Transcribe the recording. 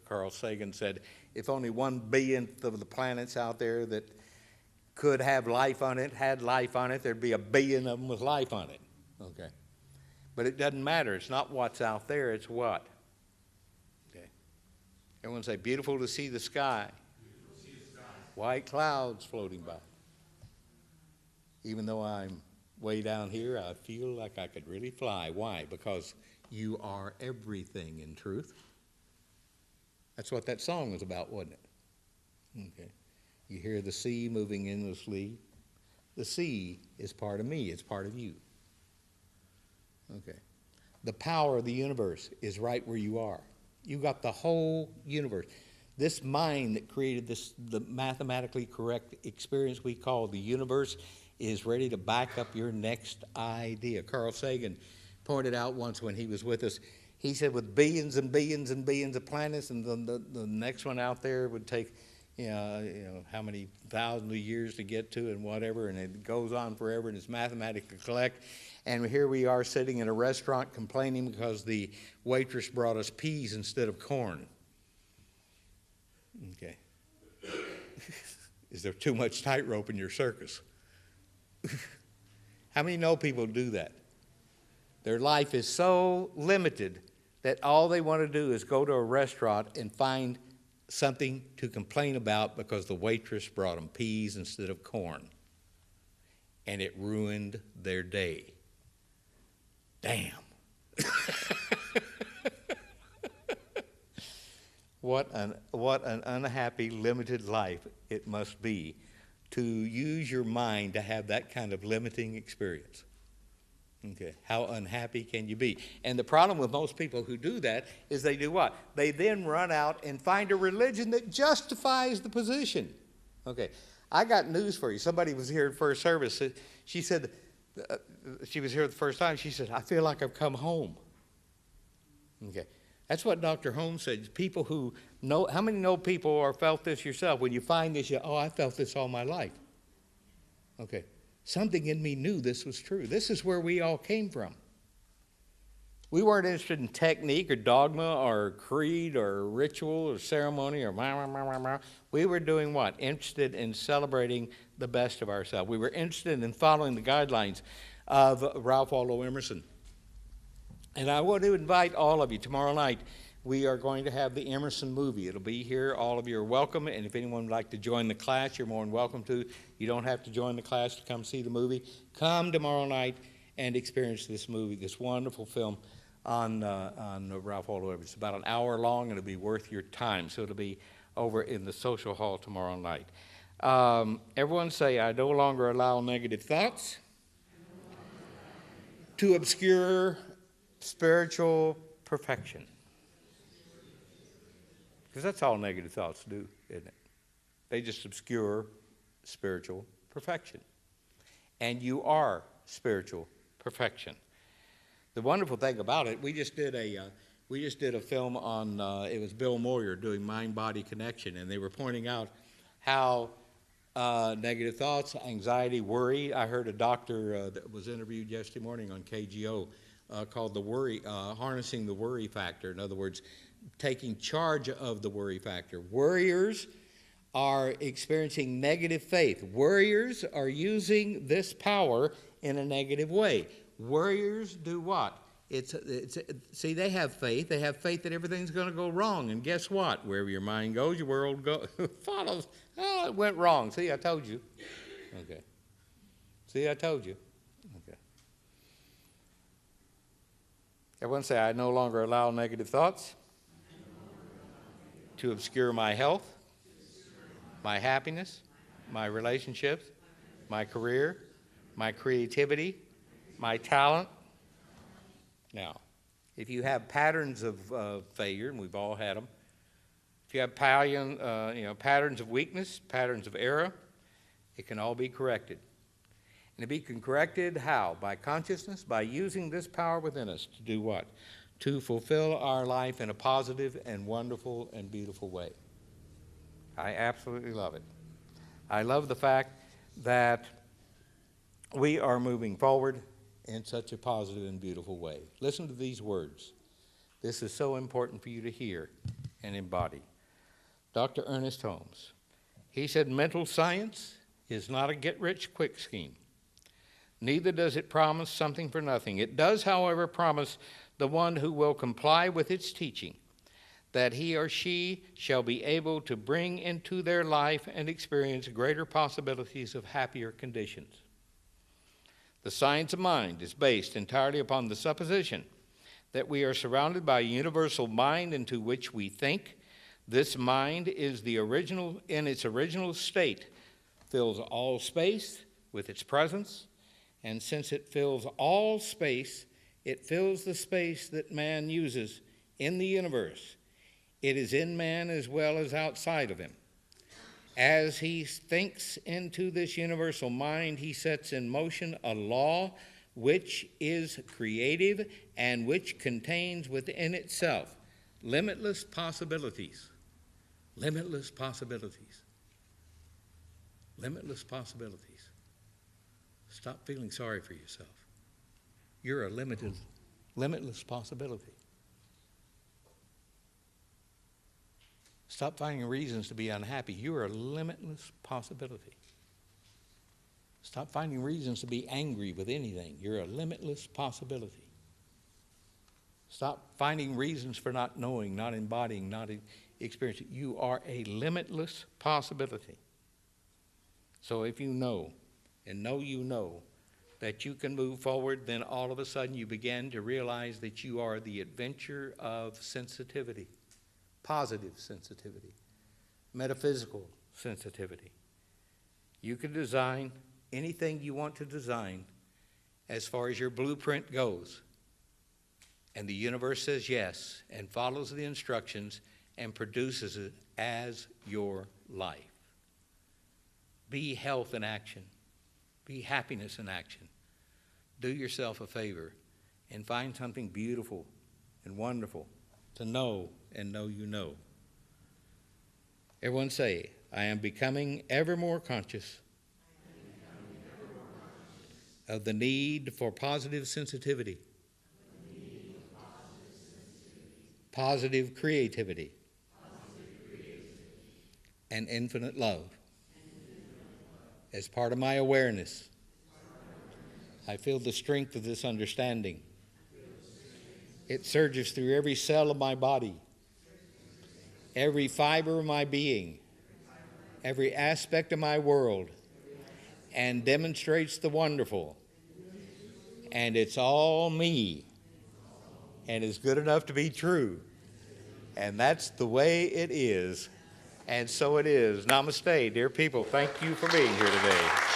Carl Sagan said, if only 1 billionth of the planets out there that could have life on it, had life on it, there'd be 1 billion of them with life on it. Okay. But it doesn't matter. It's not what's out there, it's what. Okay. Everyone say, beautiful to see the sky. White clouds floating by. Even though I'm way down here, I feel like I could really fly. Why? Because you are everything in truth. That's what that song was about, wasn't it? Okay. You hear the sea moving endlessly. The sea is part of me. It's part of you. Okay. The power of the universe is right where you are. You got the whole universe. This mind that created this, the mathematically correct experience we call the universe, is ready to back up your next idea. Carl Sagan pointed out once when he was with us, he said with billions and billions and billions of planets, and the next one out there would take, you know, how many thousands of years to get to and whatever, and it goes on forever, and it's mathematically correct. And here we are sitting in a restaurant complaining because the waitress brought us peas instead of corn. Okay. Is there too much tightrope in your circus? How many know people do that? Their life is so limited that all they want to do is go to a restaurant and find something to complain about because the waitress brought them peas instead of corn. And it ruined their day. Damn. What an unhappy, limited life it must be to use your mind to have that kind of limiting experience. Okay, how unhappy can you be? And the problem with most people who do that is they do what? They then run out and find a religion that justifies the position. Okay, I got news for you. Somebody was here at first service. She said, she was here the first time. She said, I feel like I've come home. Okay. That's what Dr. Holmes said. People who know, how many know people or felt this yourself? When you find this, you, oh, I felt this all my life. Okay. Something in me knew this was true. This is where we all came from. We weren't interested in technique or dogma or creed or ritual or ceremony or We were doing what? Interested in celebrating the best of ourselves. We were interested in following the guidelines of Ralph Waldo Emerson. And I want to invite all of you. Tomorrow night, we are going to have the Emerson movie. It'll be here. All of you are welcome. And if anyone would like to join the class, you're more than welcome to. You don't have to join the class to come see the movie. Come tomorrow night and experience this movie, this wonderful film on Ralph Waldo Emerson. It's about an hour long, and it'll be worth your time. So it'll be over in the social hall tomorrow night. Everyone say, I no longer allow negative thoughts to obscure spiritual perfection. Because that's all negative thoughts do, isn't it? They just obscure spiritual perfection. And you are spiritual perfection. The wonderful thing about it, we just did a film on, it was Bill Moyer doing mind-body connection, and they were pointing out how negative thoughts, anxiety, worry. I heard a doctor that was interviewed yesterday morning on KGO called the worry, harnessing the worry factor. In other words, taking charge of the worry factor. Worriers are experiencing negative faith. Worriers are using this power in a negative way. Worriers do what? See, they have faith. They have faith that everything's going to go wrong. And guess what? Wherever your mind goes, your world follows. Oh, it went wrong. See, I told you. Okay. See, I told you. Okay. Everyone say, I no longer allow negative thoughts to obscure my health, my happiness, my relationships, my career, my creativity, my talent. Now, if you have patterns of failure, and we've all had them, if you have patterns of weakness, patterns of error, it can all be corrected. And to be corrected, how? By consciousness, by using this power within us to do what? To fulfill our life in a positive and wonderful and beautiful way. I absolutely love it. I love the fact that we are moving forward in such a positive and beautiful way. Listen to these words. This is so important for you to hear. and embody. Dr. Ernest Holmes, he said mental science is not a get-rich-quick scheme. Neither does it promise something for nothing. It does, however, promise the one who will comply with its teaching that he or she shall be able to bring into their life and experience greater possibilities of happier conditions. The science of mind is based entirely upon the supposition that we are surrounded by a universal mind into which we think. This mind is in its original state, fills all space with its presence, and since it fills all space, it fills the space that man uses in the universe. It is in man as well as outside of him. As he thinks into this universal mind, he sets in motion a law which is creative and which contains within itself limitless possibilities. Limitless possibilities. Limitless possibilities. Stop feeling sorry for yourself. You're a limitless possibility. Stop finding reasons to be unhappy. You are a limitless possibility. Stop finding reasons to be angry with anything. You're a limitless possibility. Stop finding reasons for not knowing, not embodying, not experiencing. You are a limitless possibility. So if you know, and know you know, that you can move forward, then all of a sudden you begin to realize that you are the adventure of sensitivity. Positive sensitivity, metaphysical sensitivity. You can design anything you want to design as far as your blueprint goes. And the universe says yes and follows the instructions and produces it as your life. Be health in action. Be happiness in action. Do yourself a favor and find something beautiful and wonderful to know and know you know. Everyone say, I am becoming ever more conscious of the need for positive sensitivity, positive creativity, and infinite love. As part of my awareness, I feel the strength of this understanding. It surges through every cell of my body, every fiber of my being, every aspect of my world, and demonstrates the wonderful. And it's all me, and it's good enough to be true. And that's the way it is. And so it is. Namaste, dear people. Thank you for being here today.